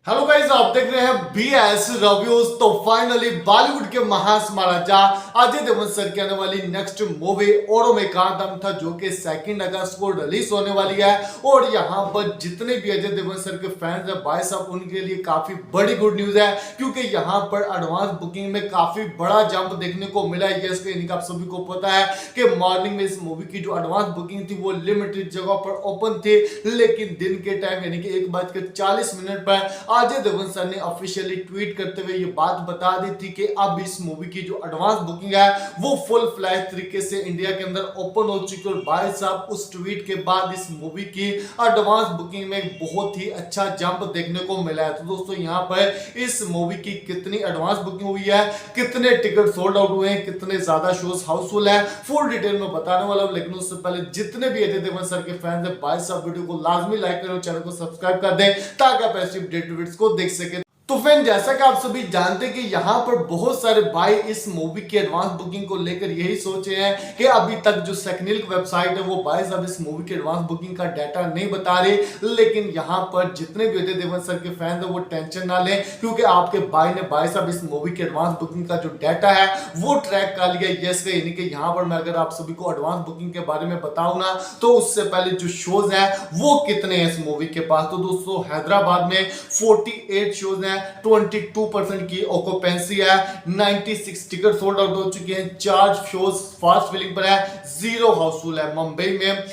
Hello guys, आप देख रहे हैं बीएस रिव्यूज। तो फाइनली बॉलीवुड के महान महाराजा अजय देवगन सर की आने वाली नेक्स्ट मूवी औरों में कहा दम था, जो कि 2 अगस्त को रिलीज होने वाली है। और यहाँ पर जितने भी अजय देवगन सर के फैंस हैं भाई साहब, उनके लिए काफी बड़ी गुड न्यूज है, क्योंकि यहाँ पर एडवांस बुकिंग में काफी बड़ा जंप देखने को मिला है। यस, आप सभी को पता है कि मॉर्निंग में इस मूवी की जो एडवांस बुकिंग थी वो लिमिटेड जगह पर ओपन थी, लेकिन दिन के टाइम यानी कि 1:40 पर अजय देवगन सर ने ऑफिशियली ट्वीट करते हुए ये बात बता दी थी कि अब इस मूवी की जो एडवांस बुकिंग है वो फुल फ्लैश तरीके से इंडिया के अंदर ओपन हो चुकी है। और भाई साहब, उस ट्वीट के बाद इस मूवी की एडवांस बुकिंग में बहुत ही अच्छा जंप देखने को मिला है। तो दोस्तों, यहाँ पर इस मूवी की कितनी एडवांस बुकिंग हुई है, कितने टिकट सोल्ड आउट हुए हैं, कितने ज्यादा शोज हाउसफुल है, फुल डिटेल में बताने वाला हूं। लेकिन उससे पहले जितने भी अजय देवगन सर के फैंस हैं भाई साहब, वीडियो को लाजमी लाइक करें, चैनल को सब्सक्राइब कर दें ताकि आप ऐसी अपडेट को देख सके। तो फ्रेंड, जैसा कि आप सभी जानते हैं कि यहाँ पर बहुत सारे भाई इस मूवी की एडवांस बुकिंग को लेकर यही सोचे हैं कि अभी तक जो सेकनिल वेबसाइट है वो भाई साहब इस मूवी की एडवांस बुकिंग का डाटा नहीं बता रहे। लेकिन यहाँ पर जितने भी अजय देवगन सर के फैंस हैं वो टेंशन ना लें, क्योंकि आपके भाई ने भाई साहब इस मूवी की एडवांस बुकिंग का जो डाटा है वो ट्रैक कर लिया। यस, यानी कि यहाँ पर मैं अगर आप सभी को एडवांस बुकिंग के बारे में बताऊं ना, तो उससे पहले जो शोज है वो कितने हैं इस मूवी के पास। तो दोस्तों, हैदराबाद में 48 शोज हैं, 22% की ऑक्यूपेंसी है, 96 टिकट सोल्ड आउट हो चुके हैं, 4 शोज फास्ट फिलिंग पर है, 0 हाउसफुल है। मुंबई में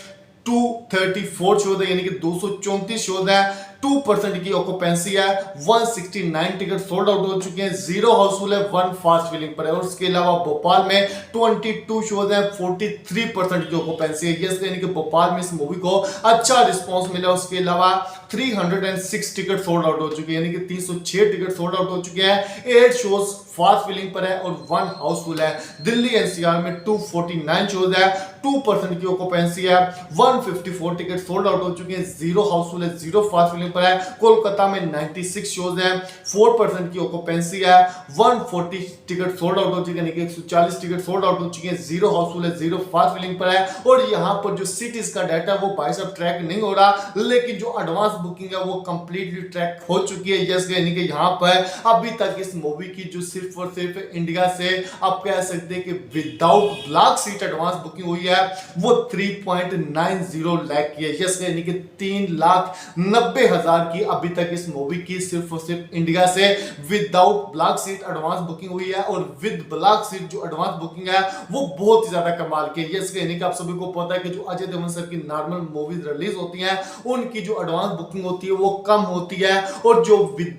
234 शोज है, यानी कि 234 शोज है, 2% की ऑक्यूपेंसी है, 169 टिकट सोल्ड आउट हो चुके हैं, 0 हाउसफुल है, 1 फास्ट फिलिंग पर है। और उसके अलावा भोपाल में 22 शोज हैं, 43% की ऑक्यूपेंसी है। यस, यानी कि भोपाल में इस मूवी को अच्छा रिस्पांस मिला। उसके अलावा 306 टिकट सोल्ड आउट हो चुके हैं, यानी कि 306 टिकट सोल्ड आउट हो चुके हैं, 8 शोज फास्ट फिलिंग पर है और 1 हाउसफुल है। दिल्ली एनसीआर में 249 शोज है, 2% की ऑक्यूपेंसी है, 154 टिकट सोल्ड आउट हो चुके हैं, 0 हाउसफुल है, 0 फास्ट फिलिंग पर है। कोलकाता में 96 शोज हैं, 4% की ऑक्यूपेंसी है, 140 टिकट सोल्ड आउट हो चुके हैं, यानी कि 140 टिकट सोल्ड आउट हो चुके हैं, 0 हाउसफुल है, 0 फास्ट फिलिंग पर है। और यहाँ पर जो सिटीज का डाटा वो भाई साहब ट्रैक नहीं हो रहा, लेकिन जो एडवांस बुकिंग है वो कंप्लीटली ट्रैक हो चुकी है। यस, यानी कि यहाँ पर अभी तक इस मूवी की जो सिर्फ और सिर्फ इंडिया से आप कह सकते हैं कि without block seat advance booking हुई है वो 3.90 लाख की है। यस, यानी कि 3,90,000 की अभी तक इस मूवी की सिर्फ और सिर्फ इंडिया से without block seat advance booking हुई है। और विद ब्लॉक सीट जो एडवांस बुकिंग है वो बहुत ही ज्यादा कमाल की है। यस, यानी कि आप सभी को पता है कि जो अजय देवगन सर की नॉर्मल मूवीज रिलीज होती हैं उनकी जो एडवांस बुकिंग होती है वो कम होती है, और जो with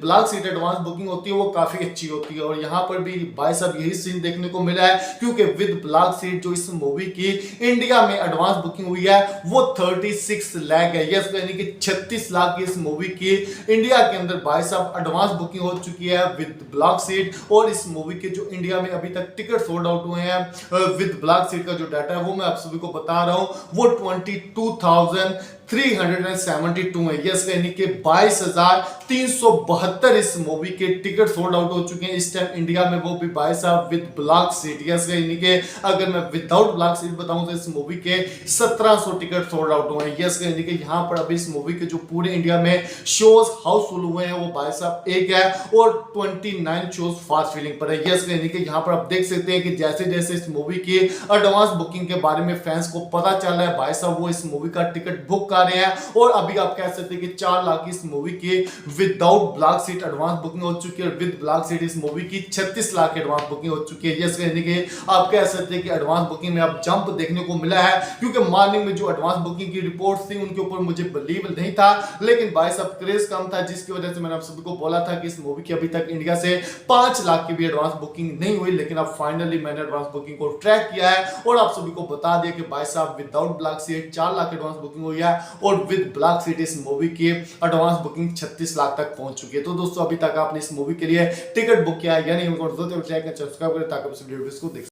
block seat advance booking होती है वो काफी अच्छी होती है। और यहाँ पर भी भाई साहब यही सीन देखने को मिला है, क्योंकि विद ब्लॉक सीट जो इस मूवी की इंडिया में एडवांस बुकिंग हुई है वो 36 लाख है। यस, यानी कि 36 लाख की इस मूवी की इंडिया के अंदर भाई साहब एडवांस बुकिंग हो चुकी है विद ब्लॉक सीट। और इस मूवी के जो इंडिया में अभी तक टिकट सोल्ड आउट हुए हैं विद ब्लॉक सीट का जो डाटा है वो मैं आप सभी को बता रहा हूं, वो 22,372 है। यस, यानी कि 22,372 इस मूवी के टिकट सोल्ड आउट हो चुके हैं इस टाइम इंडिया में, वो भी भाई साहब विद ब्लॉक सीट। यस, यानी कि अगर मैं विदाउट ब्लॉक सीट बताऊं तो इस मूवी के 1700 टिकट सोल्ड आउट हुए हैं। यस, यानी कि यहाँ पर अभी इस मूवी के जो पूरे इंडिया में शोज हाउसफुल हुए हैं वो भाई साहब 1 है, और 29 शोज फास्ट फिलिंग पर है। यस, यानी कि यहाँ पर आप देख सकते हैं कि जैसे जैसे इस मूवी की एडवांस बुकिंग के बारे में फैंस को पता चल रहा है भाई साहब वो इस मूवी का टिकट बुक कर रहे हैं। और अभी आप कह सकते हैं कि 4 लाख इस मूवी की without block seat advance booking हो चुकी है, और विद ब्लॉक सीट इस मूवी की 36 लाख एडवांस बुकिंग हो चुकी है। यस, यानी कि आप कह सकते हैं कि एडवांस बुकिंग में अब जंप देखने को मिला है, क्योंकि मॉर्निंग में जो एडवांस बुकिंग की रिपोर्ट्स थी उनके ऊपर मुझे बिलीव नहीं था, लेकिन भाई साहब क्रेज कम था, जिसकी वजह से मैंने आप सभी को बोला था कि इस मूवी की अभी तक इंडिया से 5 लाख की भी एडवांस बुकिंग नहीं हुई। लेकिन अब फाइनली मैंने एडवांस बुकिंग को ट्रैक किया है और आप सभी को बता दिया कि भाई साहब without block seat 4 lakh advance booking हुई है, और विद ब्लॉक सीट इस मूवी की एडवांस बुकिंग 36 लाख तक पहुंच चुकी है। तो दोस्तों, अभी तक आपने इस मूवी के लिए टिकट बुक किया है या नहीं, सब्सक्राइब करें ताकि आप वीडियोस को देख